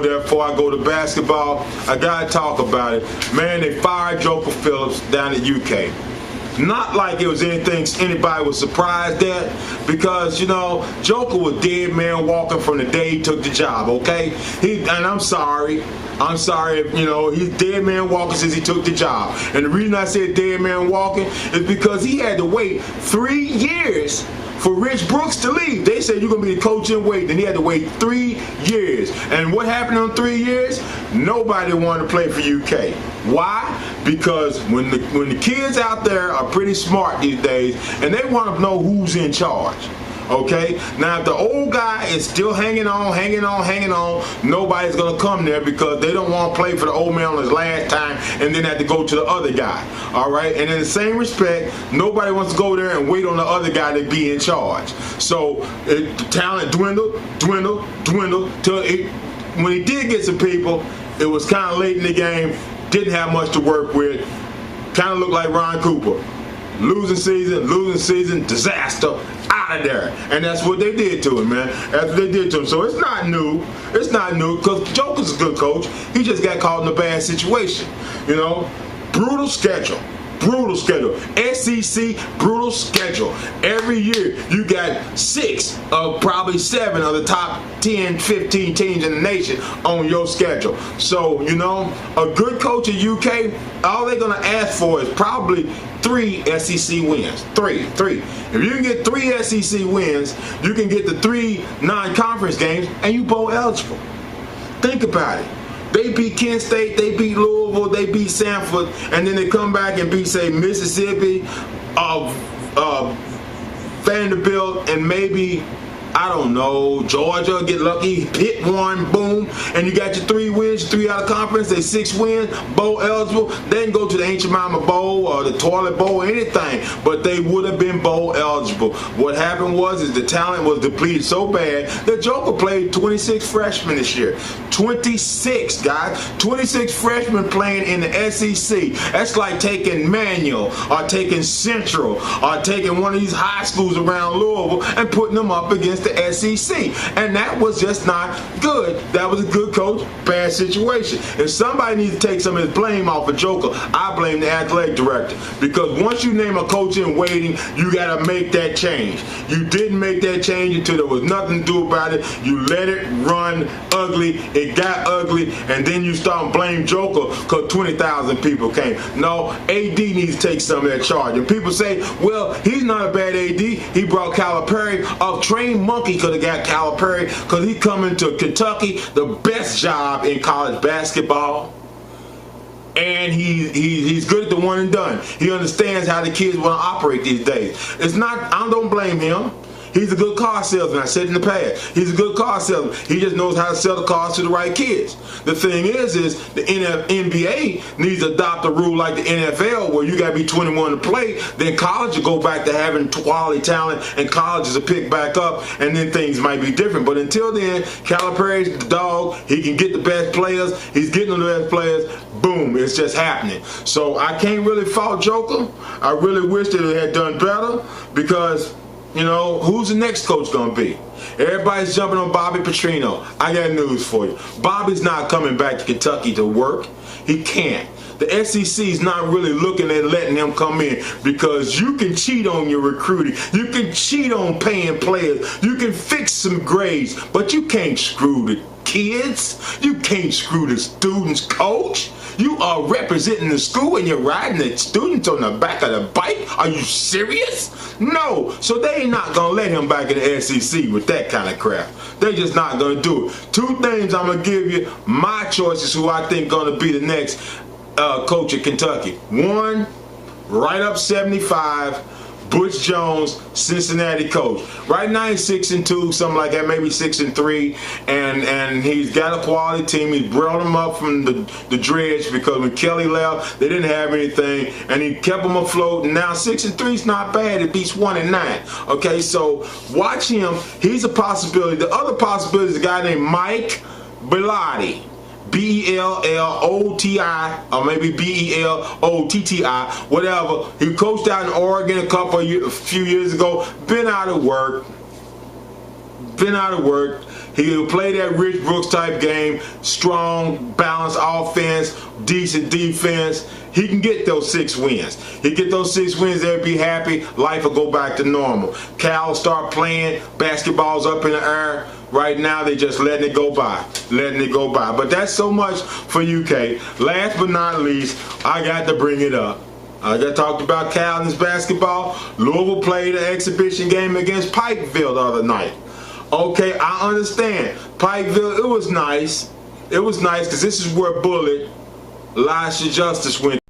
there before I go to basketball. I gotta talk about it. Man, they fired Joker Phillips down at UK. Not like it was anything anybody was surprised at, because, you know, Joker was dead man walking from the day he took the job, okay? And I'm sorry, you know, he's dead man walking since he took the job. And the reason I said dead man walking is because he had to wait 3 years for Rich Brooks to leave. They said you're going to be the coach and wait. Then he had to wait 3 years. And what happened in 3 years? Nobody wanted to play for UK. Why? Because when the kids out there are pretty smart these days, and they want to know who's in charge. Okay? Now, if the old guy is still hanging on, nobody's going to come there because they don't want to play for the old man on his last time and then have to go to the other guy. All right? And in the same respect, nobody wants to go there and wait on the other guy to be in charge. So the talent dwindled till when he did get some people, it was kind of late in the game, didn't have much to work with, kind of looked like Ron Cooper. Losing season, disaster, out of there. And that's what they did to him, man. That's what they did to him. So it's not new. It's not new, because Joker's a good coach. He just got caught in a bad situation. You know, brutal schedule. SEC, brutal schedule. Every year you got 6 of probably 7 of the top 10, 15 teams in the nation on your schedule. So, you know, a good coach in UK, all they're going to ask for is probably 3 SEC wins. Three. If you can get 3 SEC wins, you can get the 3 non-conference games, and you bowl eligible. Think about it. They beat Kent State, they beat Louisville, they beat Sanford, and then they come back and beat, say, Mississippi, Vanderbilt, and maybe, I don't know, Georgia, get lucky, Pitt won, boom, and you got your 3 wins, 3 out of conference, they 6 wins, bowl eligible. They didn't go to the Ancient Mama Bowl or the Toilet Bowl or anything, but they would have been bowl eligible. What happened was the talent was depleted so bad that Joker played 26 freshmen this year. 26, guys. 26 freshmen playing in the SEC. That's like taking Manual or taking Central or taking one of these high schools around Louisville and putting them up against the SEC, and that was just not good. That was a good coach, bad situation. If somebody needs to take some of his blame off of Joker, I blame the athletic director, because once you name a coach in waiting, you got to make that change. You didn't make that change until there was nothing to do about it. You let it run ugly. It got ugly, and then you start blame Joker because 20,000 people came. No, AD needs to take some of that charge. And people say, well, he's not a bad AD. He brought Calipari up, trained monkey could have got Calipari, because he coming to Kentucky, the best job in college basketball, and he's good at the one and done. He understands how the kids want to operate these days. It's not, I don't blame him. He's a good car salesman. I said in the past, he's a good car salesman. He just knows how to sell the cars to the right kids. The thing is the NBA needs to adopt a rule like the NFL, where you got to be 21 to play. Then college will go back to having quality talent, and colleges will pick back up, and then things might be different. But until then, Calipari's the dog. He can get the best players. He's getting the best players. Boom, it's just happening. So I can't really fault Joker. I really wish that it had done better, because, you know, who's the next coach going to be? Everybody's jumping on Bobby Petrino. I got news for you. Bobby's not coming back to Kentucky to work. He can't. The SEC is not really looking at letting him come in, because you can cheat on your recruiting. You can cheat on paying players. You can fix some grades, but you can't screw the kids. You can't screw the students, coach. You are representing the school and you're riding the students on the back of the bike? Are you serious? No. So they ain't not going to let him back in the SEC with that kind of crap. They just not going to do it. 2 things I'm going to give you. My choices who I think going to be the next coach at Kentucky. 1, right up 75. Butch Jones, Cincinnati coach. Right now he's 6-2, something like that, maybe 6-3, and he's got a quality team. He brought them up from the dredge, because when Kelly left, they didn't have anything, and he kept them afloat. And now 6-3 is not bad. It beats 1-9. Okay, so watch him. He's a possibility. The other possibility is a guy named Mike Bellotti. B-E-L-L-O-T-I, or maybe B-E-L-O-T-T-I, whatever. He coached out in Oregon a few years ago. Been out of work. been out of work. He'll play that Rich Brooks type game, strong, balanced offense, decent defense. He can get those 6 wins. He get those 6 wins, they'll be happy. Life will go back to normal. Cal will start playing. Basketball's up in the air. Right now, they just letting it go by. Letting it go by. But that's so much for UK. Last but not least, I got to bring it up. I got talked about Cal and his basketball. Louisville played an exhibition game against Pikeville the other night. Okay, I understand. Pikeville, it was nice. It was nice because this is where Bullet, Elijah Justice went.